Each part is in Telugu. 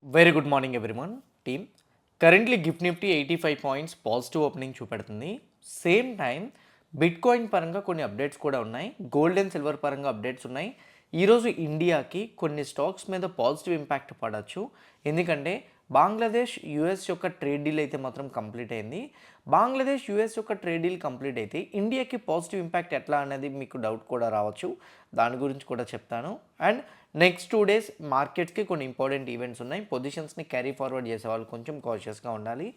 Very good morning everyone team. Currently gift Nifty 85 points positive opening చూపెడుతుంది. సేమ్ టైం బిట్ కాయిన్ పరంగా కొన్ని అప్డేట్స్ కూడా ఉన్నాయి. గోల్డ్ అండ్ సిల్వర్ పరంగా అప్డేట్స్ ఉన్నాయి. ఈరోజు ఇండియాకి కొన్ని స్టాక్స్ మీద పాజిటివ్ ఇంపాక్ట్ పడవచ్చు. ఎందుకంటే బంగ్లాదేశ్ యూఎస్ యొక్క ట్రేడ్ డీల్ అయితే మాత్రం కంప్లీట్ అయింది. బంగ్లాదేశ్ యూఎస్ యొక్క ట్రేడ్ డీల్ కంప్లీట్ అయితే ఇండియాకి పాజిటివ్ ఇంపాక్ట్ ఎట్లా అనేది మీకు డౌట్ కూడా రావచ్చు. దాని గురించి కూడా చెప్తాను. అండ్ నెక్స్ట్ 2 డేస్ మార్కెట్స్కి కొన్ని ఇంపార్టెంట్ ఈవెంట్స్ ఉన్నాయి. పొజిషన్స్ని క్యారీ ఫార్వర్డ్ చేసే వాళ్ళు కొంచెం కాషియస్గా ఉండాలి.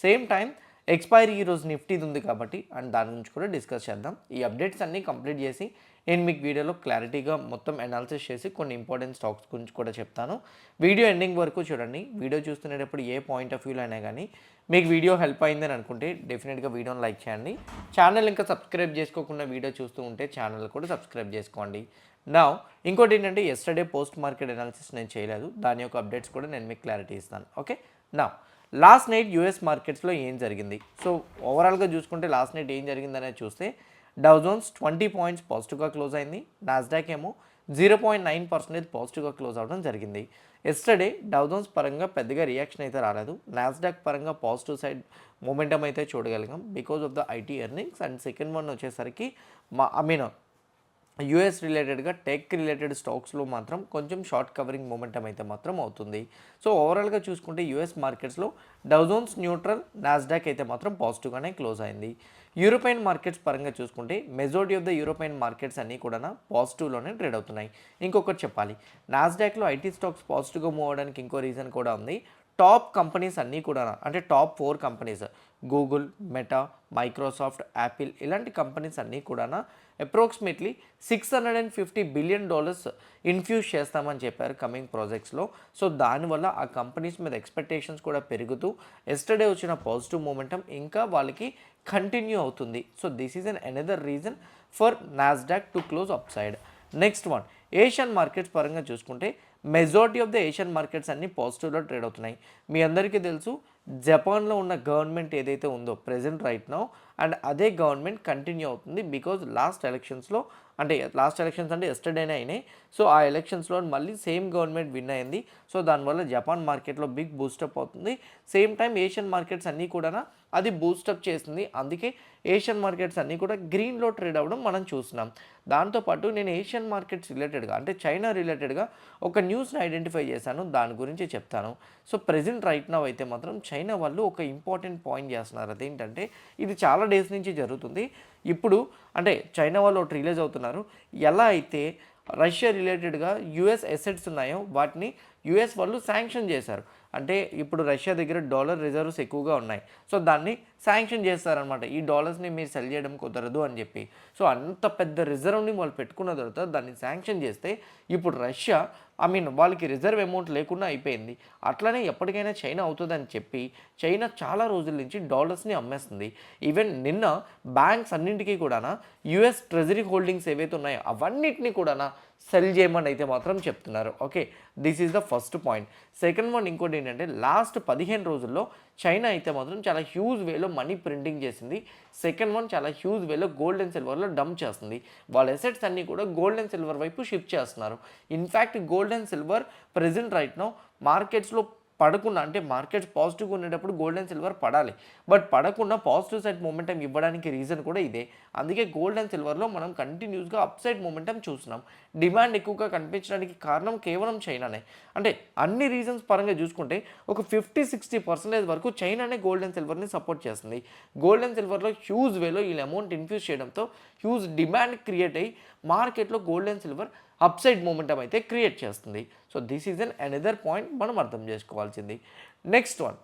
సేమ్ టైం ఎక్స్పైరీ ఈరోజు నిఫ్టీది ఉంది కాబట్టి అండ్ దాని గురించి కూడా డిస్కస్ చేద్దాం. ఈ అప్డేట్స్ అన్నీ కంప్లీట్ చేసి నేను మీకు వీడియోలో క్లారిటీగా మొత్తం అనాలిసిస్ చేసి కొన్ని ఇంపార్టెంట్ స్టాక్స్ గురించి కూడా చెప్తాను. వీడియో ఎండింగ్ వరకు చూడండి. వీడియో చూస్తున్నప్పుడు ఏ పాయింట్ ఆఫ్ వ్యూలో అయినా కానీ మీకు వీడియో హెల్ప్ అయిందని అనుకుంటే డెఫినెట్గా వీడియోని లైక్ చేయండి. ఛానల్ ఇంకా సబ్స్క్రైబ్ చేసుకోకుండా వీడియో చూస్తూ ఉంటే ఛానల్ కూడా సబ్స్క్రైబ్ చేసుకోండి. నా ఇంకోటి ఏంటంటే ఎస్టర్డే పోస్ట్ మార్కెట్ అనాలిసిస్ నేను చేయలేదు. దాని యొక్క అప్డేట్స్ కూడా నేను మీకు క్లారిటీ ఇస్తాను. ఓకే, నా లాస్ట్ నైట్ యూఎస్ మార్కెట్స్లో ఏం జరిగింది? సో ఓవరాల్గా చూసుకుంటే లాస్ట్ నైట్ ఏం జరిగిందనేది చూస్తే డౌ జోన్స్ 20 పాయింట్స్ పాజిటివ్గా క్లోజ్ అయింది. నాస్డాక్ ఏమో 0.9% పాజిటివ్గా క్లోజ్ అవ్వడం జరిగింది. ఎస్టర్డే డౌ జోన్స్ పరంగా పెద్దగా రియాక్షన్ అయితే రాలేదు. నాస్డాక్ పరంగా పాజిటివ్ సైడ్ మూమెంటం అయితే చూడగలిగాం because of the IT earnings. And second one వచ్చేసరికి యూఎస్ రిలేటెడ్గా టెక్ రిలేటెడ్ స్టాక్స్లో మాత్రం కొంచెం షార్ట్ కవరింగ్ మూమెంటం అయితే మాత్రం అవుతుంది. సో ఓవరాల్గా చూసుకుంటే యూఎస్ మార్కెట్స్లో డౌ జోన్స్ న్యూట్రల్, నాస్డాక్ అయితే మాత్రం పాజిటివ్గానే క్లోజ్ అయింది. యూరోపియన్ మార్కెట్స్ పరంగా చూసుకుంటే majority of the European markets అన్నీ కూడా పాజిటివ్లోనే ట్రేడ్ అవుతున్నాయి. ఇంకొకటి చెప్పాలి, నాస్డాక్లో ఐటీ స్టాక్స్ పాజిటివ్గా మూవ్ అవడానికి ఇంకో రీజన్ కూడా ఉంది. టాప్ కంపెనీస్ అన్నీ కూడా అంటే top 4 companies Google, meta, Microsoft, Apple ఇలాంటి కంపెనీస్ అన్నీ కూడా అప్రాక్సిమేట్లీ $650 బిలియన్ ఇన్ఫ్యూజ్ చేస్తామని చెప్పారు కమింగ్ ప్రాజెక్ట్స్లో. సో దానివల్ల ఆ కంపెనీస్ మీద ఎక్స్పెక్టేషన్స్ కూడా పెరుగుతూ ఎస్టర్డే వచ్చిన పాజిటివ్ మూమెంటం ఇంకా వాళ్ళకి కంటిన్యూ అవుతుంది. So this is another reason for Nasdaq to close up side. Next one, Asian markets పరంగా చూసుకుంటే majority of the Asian markets అన్నీ పాజిటివ్లో ట్రేడ్ అవుతున్నాయి. మీ అందరికీ తెలుసు జపాన్లో ఉన్న గవర్నమెంట్ ఏదైతే ఉందో ప్రెజెంట్ రైట్ నౌ, అండ్ అదే గవర్నమెంట్ కంటిన్యూ అవుతుంది బికాజ్ లాస్ట్ ఎలక్షన్స్ అంటే ఎస్టర్డేనే అయినాయి. సో ఆ ఎలక్షన్స్లో మళ్ళీ సేమ్ గవర్నమెంట్ విన్ అయింది. సో దానివల్ల జపాన్ మార్కెట్లో బిగ్ బూస్టప్ అవుతుంది. సేమ్ టైం ఏషియన్ మార్కెట్స్ అన్నీ కూడా అది బూస్టప్ చేసింది. అందుకే ఏషియన్ మార్కెట్స్ అన్నీ కూడా గ్రీన్లో ట్రేడ్ అవ్వడం మనం చూస్తున్నాం. దాంతోపాటు నేను ఏషియన్ మార్కెట్స్ రిలేటెడ్గా అంటే చైనా రిలేటెడ్గా ఒక న్యూస్ని ఐడెంటిఫై చేశాను, దాని గురించి చెప్తాను. సో ప్రెజెంట్ రైట్ నౌ అయితే మాత్రం చైనా వాళ్ళు ఒక ఇంపార్టెంట్ పాయింట్ చేస్తున్నారు. అదేంటంటే ఇది చాలా డేస్ నుంచి జరుగుతుంది. ఇప్పుడు అంటే చైనా వాళ్ళు ఒకటి రిలీజ్ అవుతున్నారు. ఎలా అయితే రష్యా రిలేటెడ్గా యూఎస్ ఎసెట్స్ ఉన్నాయో వాటిని యూఎస్ వాళ్ళు శాంక్షన్ చేశారు. అంటే ఇప్పుడు రష్యా దగ్గర డాలర్ రిజర్వ్స్ ఎక్కువగా ఉన్నాయి. సో దాన్ని శాంక్షన్ చేస్తారనమాట. ఈ డాలర్స్ని మీరు సెల్ చేయడం కుదరదు అని చెప్పి. సో అంత పెద్ద రిజర్వ్ని వాళ్ళు పెట్టుకున్న తర్వాత దాన్ని శాంక్షన్ చేస్తే ఇప్పుడు రష్యా వాళ్ళకి రిజర్వ్ అమౌంట్ లేకుండా అయిపోయింది. అట్లనే ఎప్పటికైనా చైనా అవుతుందని చెప్పి చైనా చాలా రోజుల నుంచి డాలర్స్ని అమ్మేస్తుంది. ఈవెన్ నిన్న బ్యాంక్స్ అన్నింటికీ కూడా యూఎస్ ట్రెజరీ హోల్డింగ్స్ ఏవైతే ఉన్నాయో అవన్నిటిని కూడా సెల్ చేయమని అయితే మాత్రం చెప్తున్నారు. Okay, this is the first point. Second one ఇంకోటి ఏంటంటే లాస్ట్ 15 రోజుల్లో చైనా అయితే మాత్రం చాలా హ్యూజ్ వేలో మనీ ప్రింటింగ్ చేసింది. సెకండ్ వన్ చాలా హ్యూజ్ వేలో గోల్డ్ అండ్ సిల్వర్లో డంప్ చేస్తుంది. వాళ్ళ ఎసెట్స్ అన్నీ కూడా గోల్డ్ అండ్ సిల్వర్ వైపు షిఫ్ట్ చేస్తున్నారు. In fact gold and silver present right now మార్కెట్స్లో పడకుండా అంటే మార్కెట్స్ పాజిటివ్గా ఉండేటప్పుడు గోల్డ్ అండ్ సిల్వర్ పడాలి. బట్ పడకుండా పాజిటివ్ సైడ్ మూమెంటం ఇవ్వడానికి రీజన్ కూడా ఇదే. అందుకే గోల్డ్ అండ్ సిల్వర్లో మనం కంటిన్యూస్గా అప్ సైడ్ మూమెంటం చూస్తున్నాం. డిమాండ్ ఎక్కువగా కనిపించడానికి కారణం కేవలం చైనానే. అంటే అన్ని రీజన్స్ పరంగా చూసుకుంటే ఒక 50-60% వరకు చైనానే గోల్డ్ అండ్ సిల్వర్ని సపోర్ట్ చేస్తుంది. గోల్డ్ అండ్ సిల్వర్లో హ్యూజ్ వేలో ఈ అమౌంట్ ఇన్ఫ్యూజ్ చేయడంతో హ్యూజ్ డిమాండ్ క్రియేట్ అయ్యి మార్కెట్లో gold and silver upside momentum అయితే క్రియేట్ చేస్తుంది. So this is another point మనం అర్థం చేసుకోవాల్సింది. నెక్స్ట్ వన్,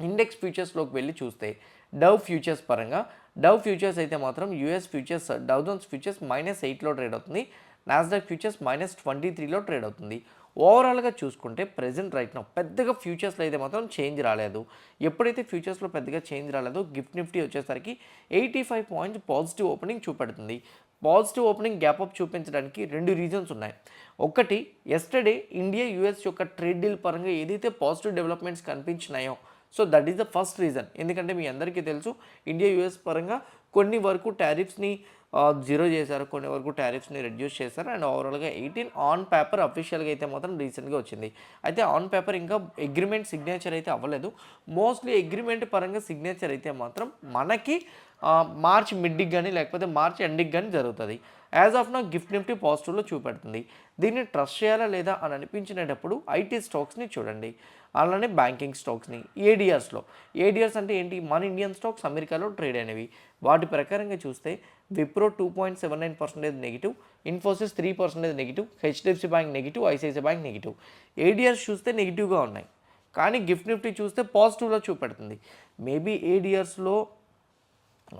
ఇండెక్స్ ఫ్యూచర్స్లోకి వెళ్ళి చూస్తే డవ్ ఫ్యూచర్స్ పరంగా డవ్ ఫ్యూచర్స్ అయితే మాత్రం US futures Dow Jones futures -8లో ట్రేడ్ అవుతుంది. నాస్డాక్ ఫ్యూచర్స్ -23లో ట్రేడ్ అవుతుంది. ఓవరాల్గా చూసుకుంటే ప్రెజెంట్ రైట్ నౌ పెద్దగా ఫ్యూచర్స్లో అయితే మాత్రం చేంజ్ రాలేదు. ఎప్పుడైతే ఫ్యూచర్స్లో పెద్దగా చేంజ్ రాలేదో గిఫ్ట్ నిఫ్టీ వచ్చేసరికి 85 పాయింట్స్ పాజిటివ్ ఓపెనింగ్ చూపెడుతుంది. పాజిటివ్ ఓపెనింగ్ గ్యాప్ అప్ చూపించడానికి 2 రీజన్స్ ఉన్నాయి. ఒకటి, ఎస్టర్డే ఇండియా యూఎస్ యొక్క ట్రేడ్ డీల్ పరంగా ఏదైతే పాజిటివ్ డెవలప్మెంట్స్ కనిపించినాయో so that is the first reason. ఎందుకంటే మీ అందరికీ తెలుసు ఇండియా యూఎస్ పరంగా కొన్ని వరకు టారిఫ్స్ని జీరో చేశారు, కొన్ని వరకు టారిఫ్స్ని రెడ్యూస్ చేశారు. అండ్ ఓవరాల్గా 18 ఆన్ పేపర్ అఫీషియల్గా అయితే మాత్రం రీసెంట్గా వచ్చింది. అయితే ఆన్ పేపర్ ఇంకా అగ్రిమెంట్ సిగ్నేచర్ అయితే అవ్వలేదు. మోస్ట్లీ అగ్రిమెంట్ పరంగా సిగ్నేచర్ అయితే మాత్రం మనకి మార్చ్ మిడ్కి కానీ లేకపోతే మార్చ్ ఎండ్కి కానీ జరుగుతుంది. యాజ్ ఆఫ్ నా గిఫ్ట్ నిఫ్టీ పాజిటివ్లో చూపెడుతుంది. దీన్ని ట్రస్ట్ చేయాలా లేదా అని అనిపించినప్పుడు ఐటీ స్టాక్స్ని చూడండి, అలానే బ్యాంకింగ్ స్టాక్స్ని. ఏడిఆర్స్ అంటే ఏంటి, మన ఇండియన్ స్టాక్స్ అమెరికాలో ట్రేడ్ అయినవి. వాటి ప్రకారంగా చూస్తే Wipro 2.79% negative, Infosys 3% negative, HDFC bank negative, ICICI bank negative. ADRs చూస్తే నెగిటివ్గా ఉన్నాయి, కానీ గిఫ్ట్ నిఫ్టీ చూస్తే పాజిటివ్లో చూపెడుతుంది. మేబీ ఏడిఆర్స్లో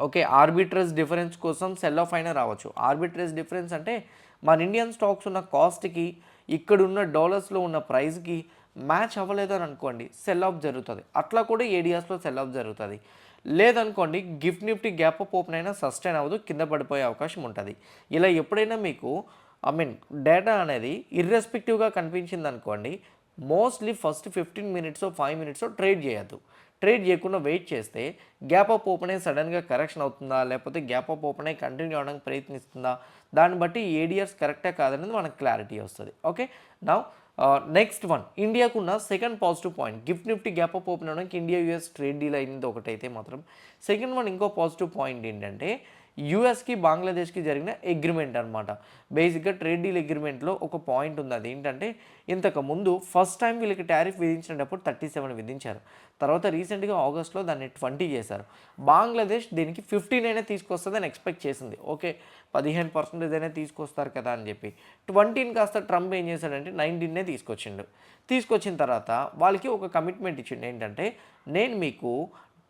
ఓకే ఆర్బిట్రేజ్ డిఫరెన్స్ కోసం సెల్ ఆఫ్ అయినా రావచ్చు. ఆర్బిట్రేజ్ డిఫరెన్స్ అంటే మన ఇండియన్ స్టాక్స్ ఉన్న కాస్ట్కి ఇక్కడున్న డాలర్స్లో ఉన్న ప్రైస్కి మ్యాచ్ అవ్వలేదు అని అనుకోండి, సెల్ ఆఫ్ జరుగుతుంది. అట్లా కూడా ఏడిఆర్స్లో సెల్ ఆఫ్ జరుగుతుంది. లేదనుకోండి gift Nifty gap up open అయినా సస్టైన్ అవ్వదు, కింద పడిపోయే అవకాశం ఉంటుంది. ఇలా ఎప్పుడైనా మీకు డేటా అనేది ఇర్రెస్పెక్టివ్గా కనిపించింది అనుకోండి, mostly first 15 minutes 5 minutes trade చేయొద్దు. ట్రేడ్ చేయకుండా వెయిట్ చేస్తే గ్యాప్ అప్ ఓపెన్ అయ్యి సడన్గా కరెక్షన్ అవుతుందా, లేకపోతే గ్యాప్ అప్ ఓపెన్ అయ్యి కంటిన్యూ అవడానికి ప్రయత్నిస్తుందా, దాన్ని బట్టి ఏడిఆర్స్ కరెక్టే కాదనేది మనకు క్లారిటీ వస్తుంది. ఓకే, నౌ నెక్స్ట్ వన్, ఇండియాకున్న second positive point, Gift Nifty gap up open అవడానికి ఇండియా యూఎస్ ట్రేడ్ డీల్ అయింది ఒకటైతే మాత్రం. సెకండ్ వన్ ఇంకో పాజిటివ్ పాయింట్ ఏంటంటే యూఎస్కి బంగ్లాదేశ్కి జరిగిన అగ్రిమెంట్ అనమాట. బేసిక్గా ట్రేడ్ డీల్ అగ్రిమెంట్లో ఒక పాయింట్ ఉంది, అది ఏంటంటే ఇంతకుముందు ఫస్ట్ టైం వీళ్ళకి టారిఫ్ విధించినప్పుడు 37 విధించారు. తర్వాత రీసెంట్గా ఆగస్ట్లో దాన్ని 20 చేశారు. బంగ్లాదేశ్ దీనికి 15 అయినా తీసుకొస్తుందని ఎక్స్పెక్ట్ చేసింది. ఓకే 15% అయినా తీసుకొస్తారు కదా అని చెప్పి 20 కాస్త ట్రంప్ ఏం చేశాడంటే 19 తీసుకొచ్చిండు. తీసుకొచ్చిన తర్వాత వాళ్ళకి ఒక కమిట్మెంట్ ఇచ్చిండు, ఏంటంటే నేను మీకు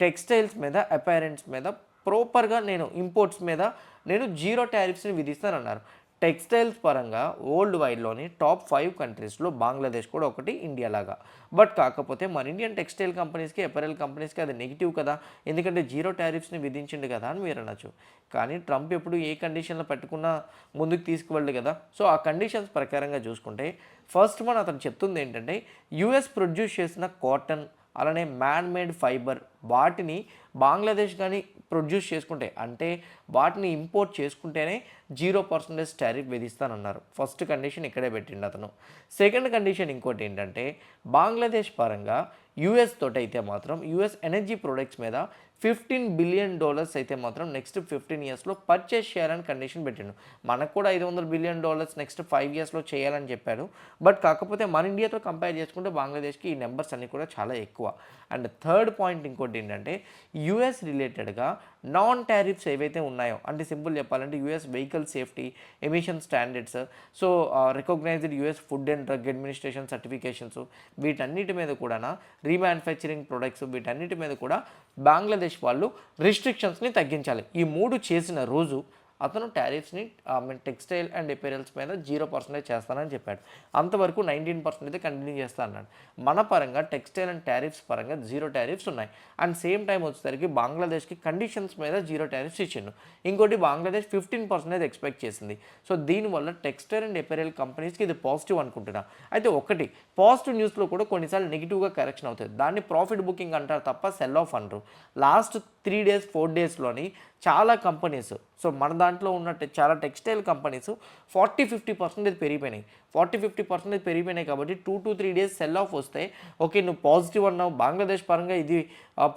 టెక్స్టైల్స్ మీద, అపైరెంట్స్ మీద ప్రాపర్గా నేను ఇంపోర్ట్స్ మీద నేను జీరో టారిఫ్స్ని విధిస్తానన్నారు. టెక్స్టైల్స్ పరంగా వరల్డ్ వైడ్లోని టాప్ 5 కంట్రీస్లో బంగ్లాదేశ్ కూడా ఒకటి, ఇండియా లాగా. బట్ కాకపోతే మన ఇండియన్ టెక్స్టైల్ కంపెనీస్కి, అపెరల్ కంపెనీస్కి అది నెగిటివ్ కదా, ఎందుకంటే జీరో టారిఫ్స్ని విధించిండు కదా అని మీరు అనొచ్చు. కానీ ట్రంప్ ఎప్పుడు ఏ కండిషన్లో పెట్టుకున్నా ముందుకు తీసుకువెళ్ళదు కదా. సో ఆ కండిషన్స్ ప్రకారంగా చూసుకుంటే ఫస్ట్ వన్ అతను చెప్తుంది ఏంటంటే యూఎస్ ప్రొడ్యూస్ చేసిన కాటన్, అలానే మ్యాన్ మేడ్ ఫైబర్, వాటిని బంగ్లాదేశ్ కానీ ప్రొడ్యూస్ చేసుకుంటే, అంటే వాటిని ఇంపోర్ట్ చేసుకుంటేనే 0% టారిఫ్ విధిస్తానన్నారు. ఫస్ట్ కండిషన్ ఇక్కడే పెట్టిండు అతను. సెకండ్ కండిషన్ ఇంకోటి ఏంటంటే బంగ్లాదేశ్ పరంగా యూఎస్ తోటి అయితే మాత్రం యూఎస్ ఎనర్జీ ప్రొడక్ట్స్ మీద $15 బిలియన్ అయితే మాత్రం నెక్స్ట్ 15 ఇయర్స్లో పర్చేస్ చేయాలని కండిషన్ పెట్టిండు. మనకు కూడా $500 బిలియన్ నెక్స్ట్ 5 ఇయర్స్లో చేయాలని చెప్పాడు. బట్ కాకపోతే మన ఇండియాతో కంపేర్ చేసుకుంటే బంగ్లాదేశ్కి ఈ నెంబర్స్ అన్నీ కూడా చాలా ఎక్కువ. అండ్ థర్డ్ పాయింట్ ఇంకోటి ఏంటంటే యూఎస్ రిలేటెడ్గా నాన్ టారిఫ్స్ ఏవైతే ఉన్నాయో, అంటే సింపుల్ చెప్పాలంటే US vehicle safety, emission standards, so recognised US food and drug administration certifications, వీటన్నిటి మీద కూడా రీమ్యానుఫ్యాక్చరింగ్ ప్రొడక్ట్స్, వీటన్నిటి మీద కూడా బంగ్లాదేశ్ వాళ్ళు రిస్ట్రిక్షన్స్ని తగ్గించాలి. ఈ 3 చేసిన రోజు అతను టారిఫ్స్ని టెక్స్టైల్ అండ్ ఎపీరియల్స్ మీద 0% చేస్తానని చెప్పాడు. అంతవరకు 19% అయితే కంటిన్యూ చేస్తా అన్నాడు. మన పరంగా టెక్స్టైల్ అండ్ టారిఫ్స్ పరంగా 0 టారిఫ్స్ ఉన్నాయి. అండ్ సేమ్ టైం వచ్చేసరికి బంగ్లాదేశ్కి కండిషన్స్ మీద 0 టారిఫ్స్ ఇచ్చిండు. ఇంకోటి బంగ్లాదేశ్ 15% ఎక్స్పెక్ట్ చేసింది. సో దీనివల్ల టెక్స్టైల్ అండ్ ఎపీరియల్ కంపెనీస్కి ఇది పాజిటివ్ అనుకుంటున్నా. అయితే ఒకటి పాజిటివ్ న్యూస్లో కూడా కొన్నిసార్లు నెగిటివ్గా కరెక్షన్ అవుతుంది. దాన్ని ప్రాఫిట్ బుకింగ్ అంటారు తప్ప సెల్ ఆఫ్ అనరు. లాస్ట్ 3 డేస్ 4 డేస్లోని చాలా కంపెనీస్, సో మన దాంట్లో ఉన్న చాలా టెక్స్టైల్ కంపెనీస్ 40-50% పెరిగిపోయినాయి. 40-50% పెరిగిపోయినాయి కాబట్టి 2 to 3 డేస్ సెల్ ఆఫ్ వస్తే, ఓకే నువ్వు పాజిటివ్ అన్నావు, బంగ్లాదేశ్ పరంగా ఇది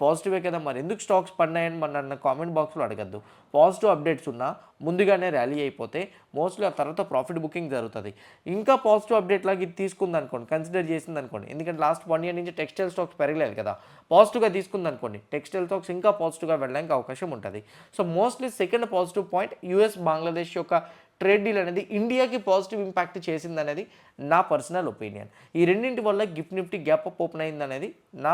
పాజిటివే కదా, మరి ఎందుకు స్టాక్స్ పడినాయని మన కామెంట్ బాక్స్లో అడగద్దు. పాజిటివ్ అప్డేట్స్ ఉన్నా ముందుగానే ర్యాలీ అయిపోతే మోస్ట్లీ ఆ తర్వాత ప్రాఫిట్ బుకింగ్ జరుగుతుంది. ఇంకా పాజిటివ్ అప్డేట్ లాగా ఇది తీసుకుంది అనుకోండి, కన్సిడర్ చేసింది అనుకోండి, ఎందుకంటే లాస్ట్ 1 ఇయర్ నుంచి టెక్స్టైల్ స్టాక్స్ పెరగలేదు కదా, పాజిటివ్గా తీసుకుంది అనుకోండి, టెక్స్టైల్ స్టాక్స్ ఇంకా పాజిటివ్గా వెళ్ళడానికి అవకాశం ఉంటుంది. So mostly second positive point US Bangladesh యొక్క ట్రేడ్ డీల్ అనేది ఇండియాకి పాజిటివ్ ఇంపాక్ట్ చేసింది అనేది నా పర్సనల్ ఒపీనియన్. ఈ రెండింటి వల్ల gift Nifty gap up open అయింది అనేది నా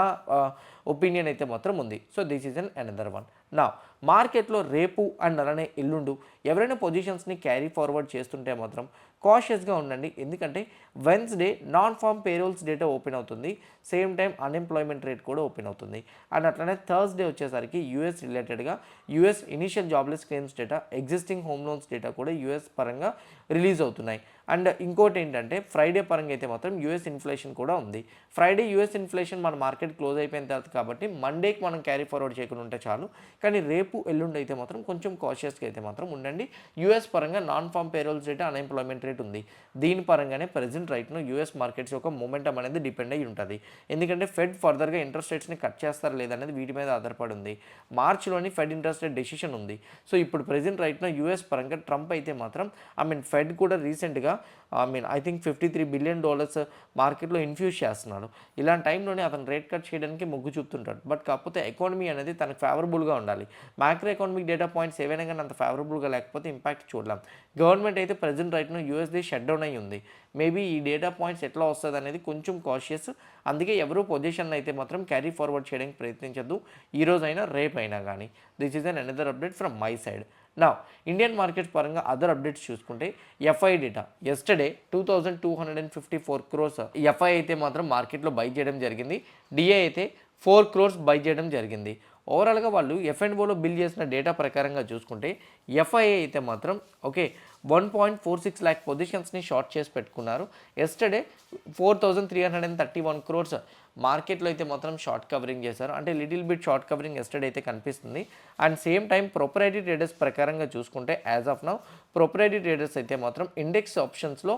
ఒపీనియన్ అయితే మాత్రం ఉంది. So this is an another one. నా మార్కెట్లో రేపు అండ్ అలానే ఎల్లుండు ఎవరైనా పొజిషన్స్ని క్యారీ ఫార్వర్డ్ చేస్తుంటే మాత్రం కాషియస్గా ఉండండి. ఎందుకంటే Wednesday non farm payrolls data open అవుతుంది, సేమ్ టైం అన్ఎంప్లాయ్మెంట్ రేట్ కూడా ఓపెన్ అవుతుంది. అండ్ అట్లనే థర్స్డే వచ్చేసరికి యూఎస్ రిలేటెడ్గా US initial jobless claims data, existing home loans data కూడా యూఎస్ పరంగా రిలీజ్ అవుతున్నాయి. అండ్ ఇంకోటి ఏంటంటే ఫ్రైడే పరంగా అయితే మాత్రం యూఎస్ ఇన్ఫ్లేషన్ కూడా ఉంది. ఫ్రైడే యూఎస్ ఇన్ఫ్లేషన్ మన మార్కెట్ క్లోజ్ అయిపోయిన తర్వాత కాబట్టి మండేకి మనం క్యారీ ఫార్వర్డ్ చేయకుండా ఉంటే చాలు. కానీ రేపు ఎల్లుండి అయితే మాత్రం కొంచెం కాషియస్గా అయితే మాత్రం ఉండండి. యూఎస్ పరంగా non farm payrolls rate, unemployment rate ఉంది. దీని పరంగానే ప్రెజెంట్ రైట్ను యూఎస్ మార్కెట్స్ యొక్క మొమెంటం అనేది డిపెండ్ అయ్యి ఉంటుంది. ఎందుకంటే ఫెడ్ ఫర్దర్గా ఇంట్రెస్ట్ రేట్స్ని కట్ చేస్తారా లేదనేది వీటి మీద ఆధారపడి ఉంది. మార్చిలోని ఫెడ్ ఇంట్రెస్ట్ రేట్ డెసిషన్ ఉంది. సో ఇప్పుడు ప్రెజెంట్ రైట్ను యూఎస్ పరంగా ట్రంప్ అయితే మాత్రం ఫెడ్ కూడా రీసెంట్గా ఐ థింక్ $53 బిలియన్ మార్కెట్లో ఇన్ఫ్యూజ్ చేస్తున్నాడు. ఇలాంటి టైంలోనే అతను రేట్ కట్ చేయడానికి మొగ్గు చూపుతుంటాడు. బట్ కాకపోతే ఎకానమీ అనేది తనకు ఫేవరబుల్గా ఉండాలి. మ్యాక్రో ఎకానమిక్ డేటా పాయింట్స్ ఏవైనా కానీ అంత ఫేవరబుల్గా లేకపోతే ఇంపాక్ట్ చూడలేం. గవర్నమెంట్ అయితే ప్రెజెంట్ రైట్ను యూఎస్ది షట్ డౌన్ అయ్యి ఉంది. మేబీ ఈ డేటా పాయింట్స్ ఎట్లా వస్తుంది అనేది కొంచెం కాషియస్. అందుకే ఎవరు పొజిషన్ అయితే మాత్రం క్యారీ ఫార్వర్డ్ చేయడానికి ప్రయత్నించద్దు, ఈరోజైనా రేపైనా కానీ. This is an another update from my side. నా ఇండియన్ మార్కెట్ పరంగా అదర్ అప్డేట్స్ చూసుకుంటే FI data yesterday 2254 crores FI అయితే మాత్రం మార్కెట్లో బై చేయడం జరిగింది. డిఐ అయితే 4 crores బై చేయడం జరిగింది. ఓవరాల్గా వాళ్ళు ఎఫ్ఎండ్ఓలో బిల్ చేసిన డేటా ప్రకారంగా చూసుకుంటే ఎఫ్ఐఐ అయితే మాత్రం 1.46 lakh పొజిషన్స్ని షార్ట్ చేసి పెట్టుకున్నారు. ఎస్టర్డే 4331 crores మార్కెట్లో అయితే మాత్రం షార్ట్ కవరింగ్ చేశారు. అంటే little bit short covering yesterday అయితే కనిపిస్తుంది. అండ్ సేమ్ టైం ప్రొపరైటరీ ట్రేడర్స్ ప్రకారంగా చూసుకుంటే యాజ్ ఆఫ్ నౌ ప్రొపరైటరీ ట్రేడర్స్ అయితే మాత్రం ఇండెక్స్ ఆప్షన్స్లో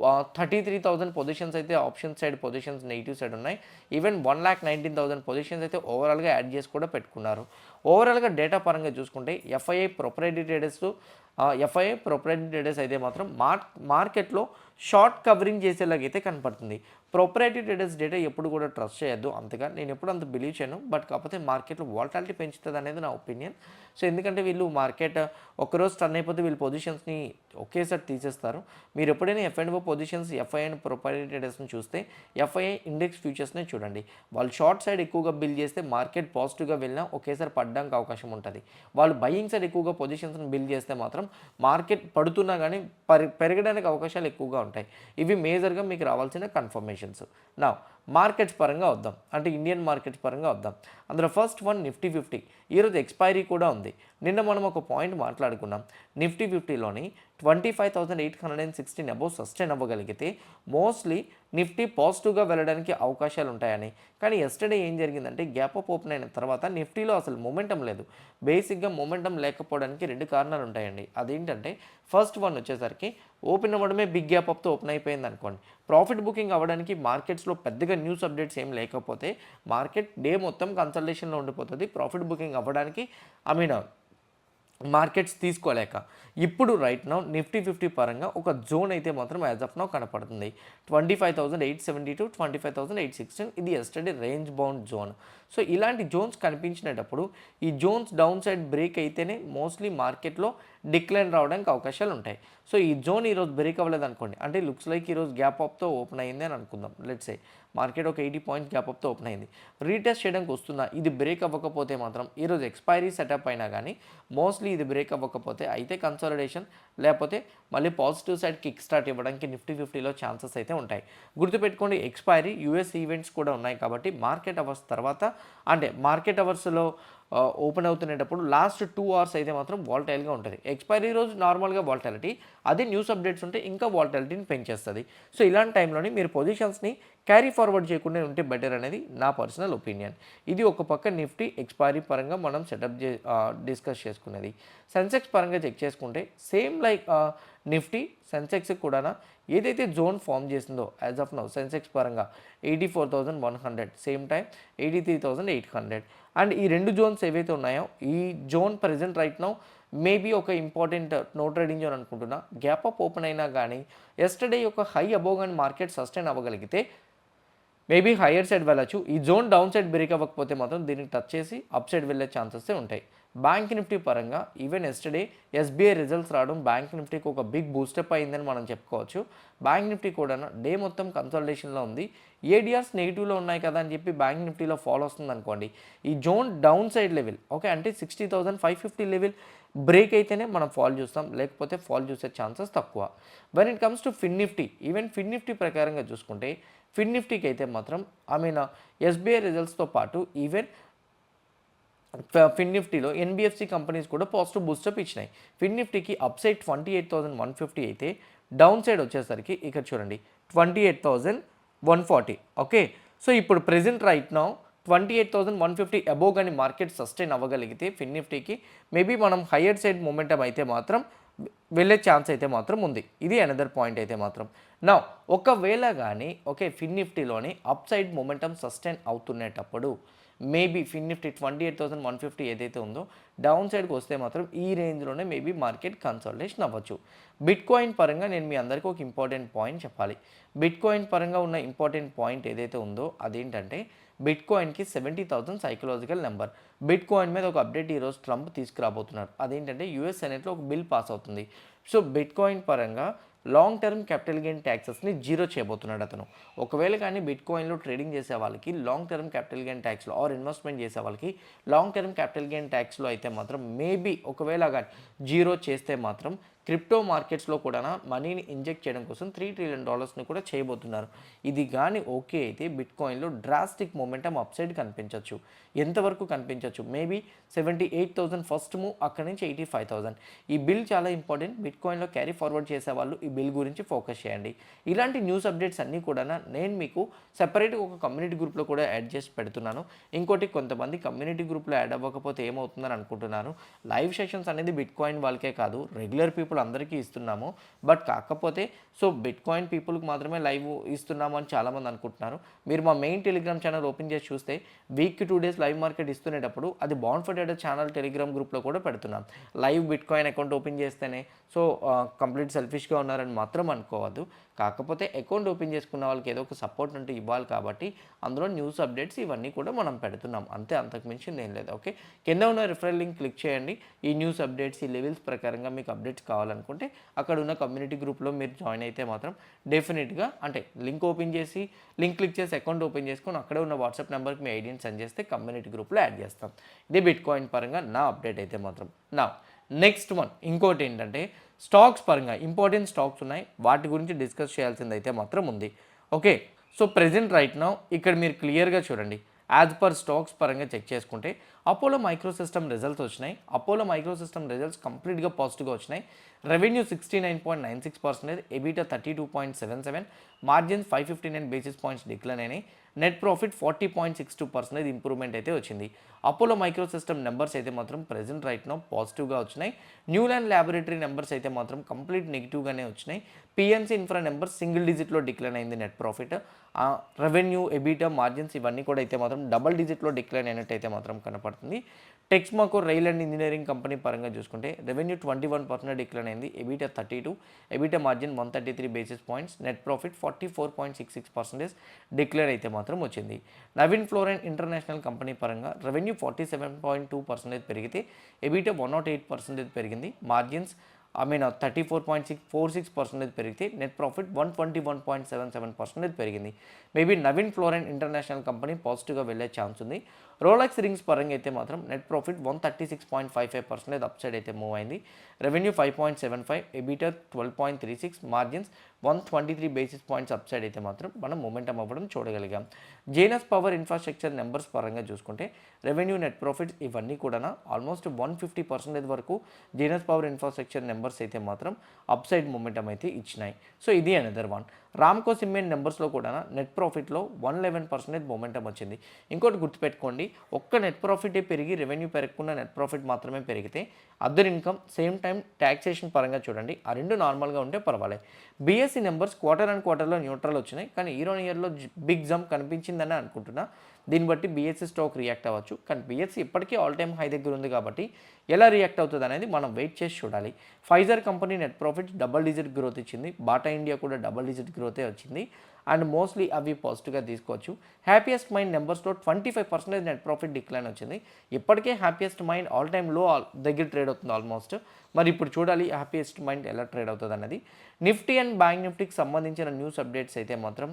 33,000 పొజిషన్స్ అయితే option side positions negative side ఉన్నాయి. ఈవెన్ 1,19,000 పొజిషన్స్ అయితే ఓవరాల్గా యాడ్ చేసి కూడా పెట్టుకున్నారు. ఓవరాల్గా డేటా పరంగా చూసుకుంటే ఎఫ్ఐఐ ప్రొపరైటరీ ట్రేడర్స్ అయితే మాత్రం మార్కెట్లో షార్ట్ కవరింగ్ చేసేలాగైతే కనపడుతుంది. ప్రొపరైటరీ ట్రేడర్స్ డేటా ఎప్పుడు కూడా ట్రస్ట్ చేయొద్దు అంతగా, నేను ఎప్పుడు అంత బిలీవ్ చేయను. బట్ కాకపోతే మార్కెట్లో వాలటాలిటీ పెంచుతుంది అనేది నా ఒపీనియన్. సో ఎందుకంటే వీళ్ళు మార్కెట్ ఒకరోజు టర్న్ అయిపోతే వీళ్ళు పొజిషన్స్ని ఒకేసారి తీసేస్తారు. మీరు ఎప్పుడైనా ఎఫ్ఎండ్ఓ పొజిషన్స్ ఎఫ్ఐఐ అండ్ ప్రొపరైటరీ ట్రేడర్స్ని చూస్తే ఎఫ్ఐఐ ఇండెక్స్ ఫ్యూచర్స్నే చూడండి. వాళ్ళు షార్ట్ సైడ్ ఎక్కువగా బిల్ చేస్తే మార్కెట్ పాజిటివ్గా వెళ్ళినా ఒకేసారి పడడానికి అవకాశం ఉంటుంది. వాళ్ళు బయింగ్ సైడ్ ఎక్కువగా పొజిషన్స్ని బిల్ చేస్తే మాత్రం మార్కెట్ పడుతున్నా కానీ పెరగడానికి అవకాశాలు ఎక్కువగా ఉంటాయి. ఇవి మేజర్గా మీకు రావాల్సిన కన్ఫర్మేషన్స్. నా మార్కెట్స్ పరంగా వద్దాం, అంటే ఇండియన్ మార్కెట్స్ పరంగా వద్దాం. అందులో ఫస్ట్ వన్ నిఫ్టీ 50. ఈరోజు ఎక్స్పైరీ కూడా ఉంది. నిన్న మనం ఒక పాయింట్ మాట్లాడుకున్నాం, నిఫ్టీ 50లోని 25,816 అబోవ్ సస్టైన్ అవ్వగలిగితే మోస్ట్లీ నిఫ్టీ పాజిటివ్గా వెళ్ళడానికి అవకాశాలు ఉంటాయని. కానీ ఎస్టర్డే ఏం జరిగిందంటే గ్యాప్ అప్ ఓపెన్ అయిన తర్వాత నిఫ్టీలో అసలు మొమెంటం లేదు. బేసిక్గా మొమెంటం లేకపోవడానికి 2 కారణాలు ఉంటాయండి. అదేంటంటే ఫస్ట్ వన్ వచ్చేసరికి ఓపెన్ అవ్వడమే బిగ్ గ్యాప్ అప్తో ఓపెన్ అయిపోయింది అనుకోండి. ప్రాఫిట్ బుకింగ్ అవ్వడానికి మార్కెట్స్లో పెద్దగా న్యూస్ అప్డేట్స్ ఏం లేకపోతే మార్కెట్ డే మొత్తం కన్సల్టేషన్లో ఉండిపోతుంది. ప్రాఫిట్ బుకింగ్ అవ్వడానికి మార్కెట్స్ తీసుకోలేక. ఇప్పుడు రైట్ నౌ నిఫ్టీ 50 పరంగా ఒక జోన్ అయితే మాత్రం యాజ్ ఆఫ్ నౌ కనపడుతుంది. 25,870 to 25,816. ఇది yesterday range bound zone. So ఇలాంటి జోన్స్ కనిపించినప్పుడు ఈ జోన్స్ డౌన్ సైడ్ బ్రేక్ అయితేనే మోస్ట్లీ మార్కెట్లో డిక్లైన్ రావడానికి అవకాశాలు ఉంటాయి. సో ఈ జోన్ ఈరోజు బ్రేక్ అవ్వలేదు అనుకోండి, అంటే లుక్స్ లైక్ ఈరోజు గ్యాప్ అప్తో ఓపెన్ అయింది అని అనుకుందాం. లెట్స్ సే మార్కెట్ ఒక 80 పాయింట్స్ గ్యాప్ అప్తో ఓపెన్ అయింది. రీటెస్ట్ చేయడానికి వస్తుందా, ఇది బ్రేక్ అవ్వకపోతే మాత్రం ఈరోజు ఎక్స్పైరీ సెటప్ అయినా కానీ మోస్ట్లీ ఇది బ్రేక్ అవ్వకపోతే అయితే కన్సాలిడేషన్, లేకపోతే మళ్ళీ పాజిటివ్ సైడ్ కిక్ స్టార్ట్ ఇవ్వడానికి నిఫ్టీ 50లో ఛాన్సెస్ అయితే ఉంటాయి. గుర్తుపెట్టుకోండి, ఎక్స్పైరీ యూఎస్ ఈవెంట్స్ కూడా ఉన్నాయి కాబట్టి మార్కెట్ అవర్స్ తర్వాత, అంటే మార్కెట్ అవర్స్లో ఓపెన్ అవుతున్నప్పుడు లాస్ట్ 2 hours అయితే మాత్రం వాలటైల్గా ఉంటుంది. ఎక్స్పైరీ రోజు నార్మల్గా వాలటాలిటీ, అదే న్యూస్ అప్డేట్స్ ఉంటే ఇంకా వాలటాలిటీని పెంచేస్తుంది. సో ఇలాంటి టైంలోని మీరు పొజిషన్స్ని క్యారీ ఫార్వర్డ్ చేయకుండా ఉంటే బెటర్ అనేది నా పర్సనల్ ఒపీనియన్. ఇది ఒక పక్క నిఫ్టీ ఎక్స్పైరీ పరంగా మనం సెటప్ డిస్కస్ చేసుకునేది. సెన్సెక్స్ పరంగా చెక్ చేసుకుంటే సేమ్ లైక్ నిఫ్టీ సెన్సెక్స్ కూడా ఏదైతే జోన్ ఫామ్ చేసిందో యాజ్ ఆఫ్ నౌ సెన్సెక్స్ పరంగా 84,100, సేమ్ టైం 83,800. అండ్ ఈ 2 జోన్స్ ఏవైతే ఉన్నాయో ఈ zone present right now maybe ఒక ఇంపార్టెంట్ నో ట్రేడింగ్ జోన్ అనుకుంటున్నా. గ్యాప్ అప్ ఓపెన్ అయినా కానీ ఎస్టర్డే యొక్క హై అబోవ్ కానీ మార్కెట్ సస్టైన్ అవ్వగలిగితే మేబీ హయ్యర్ సైడ్ వెళ్ళచ్చు. ఈ జోన్ డౌన్ సైడ్ బ్రేక్ అవ్వకపోతే మాత్రం దీనికి టచ్ చేసి అప్ సైడ్ వెళ్ళే ఛాన్సెస్ ఉంటాయి. బ్యాంక్ నిఫ్టీ పరంగా ఈవెన్ ఎస్టర్డే ఎస్బీఐ రిజల్ట్స్ రావడం బ్యాంక్ నిఫ్టీకి ఒక బిగ్ బూస్టప్ అయిందని మనం చెప్పుకోవచ్చు. బ్యాంక్ నిఫ్టీ కూడా డే మొత్తం కన్సల్టేషన్లో ఉంది. ఏడిఆర్స్ నెగిటివ్లో ఉన్నాయి కదా అని చెప్పి బ్యాంక్ నిఫ్టీలో ఫాల్ వస్తుంది అనుకోండి, ఈ జోన్ డౌన్ సైడ్ లెవెల్ అంటే 60,550 లెవెల్ బ్రేక్ అయితేనే మనం ఫాల్ చూస్తాం, లేకపోతే ఫాల్ చూసే ఛాన్సెస్ తక్కువ. When it comes to Fin Nifty, even Fin Nifty ప్రకారంగా చూసుకుంటే ఫిన్ నిఫ్టీకి అయితే మాత్రం ఎస్బీఐ రిజల్ట్స్తో పాటు ఈవెన్ ఫిన్ నిఫ్టీలో ఎన్బిఎఫ్సి కంపెనీస్ కూడా పాజిటివ్ బూస్టప్ ఇచ్చినాయి. ఫిన్ నిఫ్టీకి అప్సైడ్ 28,150 అయితే డౌన్ సైడ్ వచ్చేసరికి ఇక్కడ చూడండి 28,140. ఓకే, సో ఇప్పుడు ప్రెజెంట్ రైట్ నౌ 28,150 అబోవ్ కానీ మార్కెట్ సస్టైన్ అవ్వగలిగితే ఫిన్ నిఫ్టీకి మేబీ మనం హయ్యర్ సైడ్ మొమెంటం అయితే మాత్రం వెళ్ళే ఛాన్స్ అయితే మాత్రం ఉంది. ఇది అనదర్ పాయింట్ అయితే మాత్రం. నా ఒకవేళ కానీ ఓకే ఫిన్ నిఫ్టీలోని అప్ సైడ్ మొమెంటం సస్టైన్ అవుతునేటప్పుడు మేబీ ఫిన్ నిఫ్టీ 28,150 ఏదైతే ఉందో డౌన్ సైడ్కి వస్తే మాత్రం ఈ రేంజ్లోనే మేబీ మార్కెట్ కన్సల్టేషన్ అవ్వచ్చు. బిట్ కాయిన్ పరంగా నేను మీ అందరికీ ఒక ఇంపార్టెంట్ పాయింట్ చెప్పాలి. బిట్ కాయిన్ పరంగా ఉన్న ఇంపార్టెంట్ పాయింట్ ఏదైతే ఉందో అదేంటంటే బిట్ కాయిన్కి 70,000 సైకలాజికల్ నెంబర్. బిట్ కాయిన్ మీద ఒక అప్డేట్ ఈరోజు ట్రంప్ తీసుకురాబోతున్నారు. అదేంటంటే యూఎస్ సెనెట్లో ఒక బిల్ పాస్ అవుతుంది. సో బిట్ కాయిన్ పరంగా లాంగ్ టర్మ్ క్యాపిటల్ గెయిన్ ట్యాక్సెస్ని జీరో చేయబోతున్నాడు అతను. ఒకవేళ కానీ బిట్ కాయిన్లో ట్రేడింగ్ చేసే వాళ్ళకి లాంగ్ టర్మ్ క్యాపిటల్ గెయిన్ ట్యాక్స్లో ఆర్ ఇన్వెస్ట్మెంట్ చేసే వాళ్ళకి లాంగ్ టర్మ్ క్యాపిటల్ గెయిన్ ట్యాక్స్లో అయితే మాత్రం మేబీ ఒకవేళ కానీ జీరో చేస్తే మాత్రం క్రిప్టో మార్కెట్స్లో కూడా మనీని ఇంజెక్ట్ చేయడం కోసం $3 trillion కూడా చేయబోతున్నారు. ఇది కానీ ఓకే అయితే బిట్ కాయిన్లో డ్రాస్టిక్ మొమెంటం అప్సైడ్ కనిపించవచ్చు. ఎంతవరకు కనిపించవచ్చు? మేబీ 78,000 ఫస్ట్ మూవ్, అక్కడి నుంచి 85,000. ఈ బిల్ చాలా ఇంపార్టెంట్. బిట్ కాయిన్లో క్యారీ ఫార్వర్డ్ చేసే వాళ్ళు ఈ బిల్ గురించి ఫోకస్ చేయండి. ఇలాంటి న్యూస్ అప్డేట్స్ అన్నీ కూడా నేను మీకు సెపరేట్గా ఒక కమ్యూనిటీ గ్రూప్లో కూడా యాడ్ చేసి పెడుతున్నాను. ఇంకోటి కొంతమంది కమ్యూనిటీ గ్రూప్లో యాడ్ అవ్వకపోతే ఏమవుతుందని అనుకుంటున్నారు. లైవ్ సెషన్స్ అనేది బిట్ కాయిన్ వాళ్ళకే కాదు, రెగ్యులర్ పీపుల్ అందరికీ ఇస్తున్నాము. బట్ కాకపోతే సో బిట్ కాయిన్ పీపుల్కి మాత్రమే లైవ్ ఇస్తున్నాము అని చాలామంది అనుకుంటున్నారు. మీరు మా మెయిన్ టెలిగ్రామ్ ఛానల్ ఓపెన్ చేసి చూస్తే వీక్కి 2 days లైవ్ మార్కెట్ ఇస్తునేటప్పుడు అది bond for data channel Telegram గ్రూప్లో కూడా పెడుతున్నాం. Live bit coin account open చేస్తేనే సో కంప్లీట్ సెల్ఫిష్గా ఉన్నారని మాత్రం అనుకోవద్దు. కాకపోతే అకౌంట్ ఓపెన్ చేసుకున్న వాళ్ళకి ఏదో ఒక సపోర్ట్ ఉంటే ఇవ్వాలి కాబట్టి అందులో న్యూస్ అప్డేట్స్ ఇవన్నీ కూడా మనం పెడుతున్నాం. అంతే, అంతకు మించింది ఏం లేదు. ఓకే, కింద ఉన్న రిఫరల్ లింక్ క్లిక్ చేయండి. ఈ న్యూస్ అప్డేట్స్ ఈ లెవెల్స్ ప్రకారంగా మీకు అప్డేట్స్ కావాలనుకుంటే అక్కడ ఉన్న కమ్యూనిటీ గ్రూప్లో మీరు జాయిన్ అయితే మాత్రం డెఫినెట్గా అంటే లింక్ ఓపెన్ చేసి లింక్ క్లిక్ చేసి అకౌంట్ ఓపెన్ చేసుకొని అక్కడే ఉన్న వాట్సాప్ నెంబర్కి మీ ఐడిని సెండ్ చేస్తే కమ్యూనిటీ గ్రూప్లో యాడ్ చేస్తాం. ఇదే బిట్ కాయిన్ పరంగా నా అప్డేట్ అయితే మాత్రం. నా నెక్స్ట్ వన్ ఇంకోటి ఏంటంటే స్టాక్స్ పరంగా ఇంపార్టెంట్ స్టాక్స్ ఉన్నాయి, వాటి గురించి డిస్కస్ చేయాల్సింది అయితే మాత్రం ఉంది. Okay, so present right now ఇక్కడ మీరు క్లియర్గా చూడండి. యాజ్ పర్ స్టాక్స్ పరంగా చెక్ చేసుకుంటే అపోలో మైక్రోసిస్టమ్ రిజల్ట్స్ వచ్చినాయి. అపోలో మైక్రోసిస్టమ్ రిజల్ట్స్ కంప్లీట్గా పాజిటివ్గా వచ్చినాయి. Revenue 69.96%, EBITDA 32.77, margins 559 basis points decline అయినాయి. నెట్ ప్రాఫిట్ 40.62% ఇంప్రూవ్మెంట్ అయితే వచ్చింది. అపోలో మైక్రోసిస్టమ్ నెంబర్స్ అయితే మాత్రం ప్రెజెంట్ రైట్ నో పాజిటివ్గా వచ్చినాయి. న్యూలాండ్ ల్యాబొరేటరీ నెంబర్స్ అయితే మాత్రం కంప్లీట్ నెగిటివ్గానే వచ్చినాయి. పిఎన్సీ ఇన్ఫ్రా నెంబర్స్ సింగిల్ డిజిట్లో డిక్లైన్ అయింది. Net profit, revenue, EBITDA, margins ఇవన్నీ కూడా అయితే మాత్రం డబల్ డిజిట్లో డిక్లైన్ అయినట్టు అయితే మాత్రం కనపడుతుంది. Texmaco rail and engineering company పరంగా చూసుకుంటే రెవెన్యూ 21% డిక్లైన్ అయింది. EBITDA 32, EBITDA margin 133 basis points, net profit 44.66% declare అయితే మాత్రం వచ్చింది. నవీన్ ఫ్లోరైన్ ఇంటర్నేషనల్ కంపెనీ పరంగా రెవెన్యూ 47.2% పెరిగితే ఎబిటా 108% పెరిగింది. మార్జిన్స్ 34.46% పెరిగితే నెట్ ప్రాఫిట్ 121.77% పెరిగింది. Maybe Naveen fluorine international company పాజిటివ్గా వెళ్ళే ఛాన్స్ ఉంది. రోలెక్స్ రింగ్స్ పరంగా అయితే మాత్రం నెట్ ప్రాఫిట్ 136.55% అప్ సైడ్ అయితే మూవ్ అయింది. Revenue 5.75, EBITDA 12.36, margins 123 basis points up side అయితే మాత్రం మనం మొమెంటం అవ్వడం చూడగలిగాం. జేనస్ పవర్ ఇన్ఫ్రాస్ట్రక్చర్ నెంబర్స్ పరంగా చూసుకుంటే రెవెన్యూ, నెట్ ప్రాఫిట్స్ ఇవన్నీ కూడా ఆల్మోస్ట్ 150% వరకు జేనస్ పవర్ ఇన్ఫ్రాస్ట్రక్చర్ నెంబర్స్ అయితే మాత్రం అప్ సైడ్ మొమెంటం అయితే ఇచ్చినాయి. సో ఇది అనదర్ వన్. రామ్కో సిమెంట్ నెంబర్స్లో కూడా నెట్ ప్రాఫిట్లో 111% మొమెంటం వచ్చింది. ఇంకోటి గుర్తుపెట్టుకోండి, ఒక్క నెట్ ప్రాఫిటే పెరిగి రెవెన్యూ పెరగకుండా నెట్ ప్రాఫిట్ మాత్రమే పెరిగితే other income same time taxation పరంగా చూడండి, ఆ రెండు నార్మల్గా ఉంటే పర్వాలేదు. బీఎస్సీ నెంబర్స్ క్వార్టర్ అండ్ క్వార్టర్లో న్యూట్రల్ వచ్చినాయి, కానీ ఇయర్లో బిగ్ జంప్ కనిపించిందని అనుకుంటున్నా. దీన్ని బట్టి బీఎస్సీ స్టాక్ రియాక్ట్ అవ్వచ్చు. కానీ బీఎస్సీ ఇప్పటికీ ఆల్ టైమ్ హై దగ్గర ఉంది కాబట్టి ఎలా రియాక్ట్ అవుతుంది అనేది మనం వెయిట్ చేసి చూడాలి. Pfizer company net profit double digit growth ఇచ్చింది. బాటా ఇండియా కూడా డబల్ డిజిట్ గ్రోతే వచ్చింది. అండ్ మోస్ట్లీ అవి పాజిటివ్గా తీసుకోవచ్చు. హ్యాపీయెస్ట్ మైండ్ నెంబర్స్లో 25% నెట్ ప్రాఫిట్ డిక్లైన్ వచ్చింది. ఇప్పటికే హ్యాపీయెస్ట్ మైండ్ ఆల్ టైమ్ లో దగ్గర ట్రేడ్ అవుతుంది ఆల్మోస్ట్. మరి ఇప్పుడు చూడాలి హ్యాపీయెస్ట్ మైండ్ ఎలా ట్రేడ్ అవుతుంది అన్నది. నిఫ్టీ అండ్ బ్యాంక్ నిఫ్టీకి సంబంధించిన న్యూస్ అప్డేట్స్ అయితే మాత్రం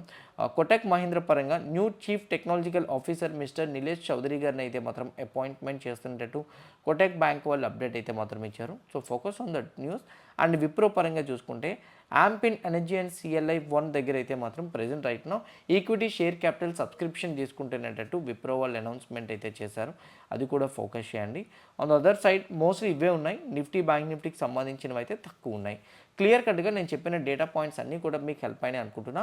కోటక్ మహీంద్ర పరంగా new chief technological officer mister Nilesh Chaudhary గారిని అయితే మాత్రం అపాయింట్మెంట్ చేస్తున్నట్టు కోటక్ బ్యాంక్ వాళ్ళు అప్డేట్ అయితే మాత్రం ఇచ్చారు. So focus on that news. And Wipro పరంగా చూసుకుంటే Ampin energy and CLI one దగ్గర అయితే మాత్రం present right no equity share capital subscription చేసుకుంటున్నట్టు విప్రో వాళ్ళు అనౌన్స్మెంట్ అయితే చేశారు. అది కూడా ఫోకస్ చేయండి. On the other side mostly ఇవే ఉన్నాయి. నిఫ్టీ బ్యాంక్ నిఫ్టీకి సంబంధించినవి అయితే తక్కువ ఉన్నాయి. క్లియర్ కట్గా నేను చెప్పిన డేటా పాయింట్స్ అన్నీ కూడా మీకు హెల్ప్ అయినాయి అనుకుంటున్నా.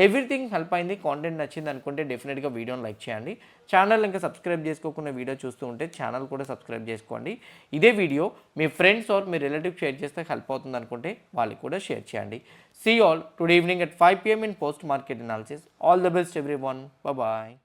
ఎవ్రీథింగ్ హెల్ప్ అయింది, కాంటెంట్ నచ్చింది అనుకుంటే డెఫినెట్గా వీడియోని లైక్ చేయండి. ఛానల్ ఇంకా సబ్స్క్రైబ్ చేసుకోకుండా వీడియో చూస్తూ ఉంటే ఛానల్ కూడా సబ్స్క్రైబ్ చేసుకోండి. ఇదే వీడియో మీ ఫ్రెండ్స్ ఆర్ మీ రిలేటివ్ షేర్ చేస్తే హెల్ప్ అవుతుంది అనుకుంటే వాళ్ళకి కూడా షేర్ చేయండి. See you all today evening at 5 PM in post market analysis. All the best everyone. Bye bye.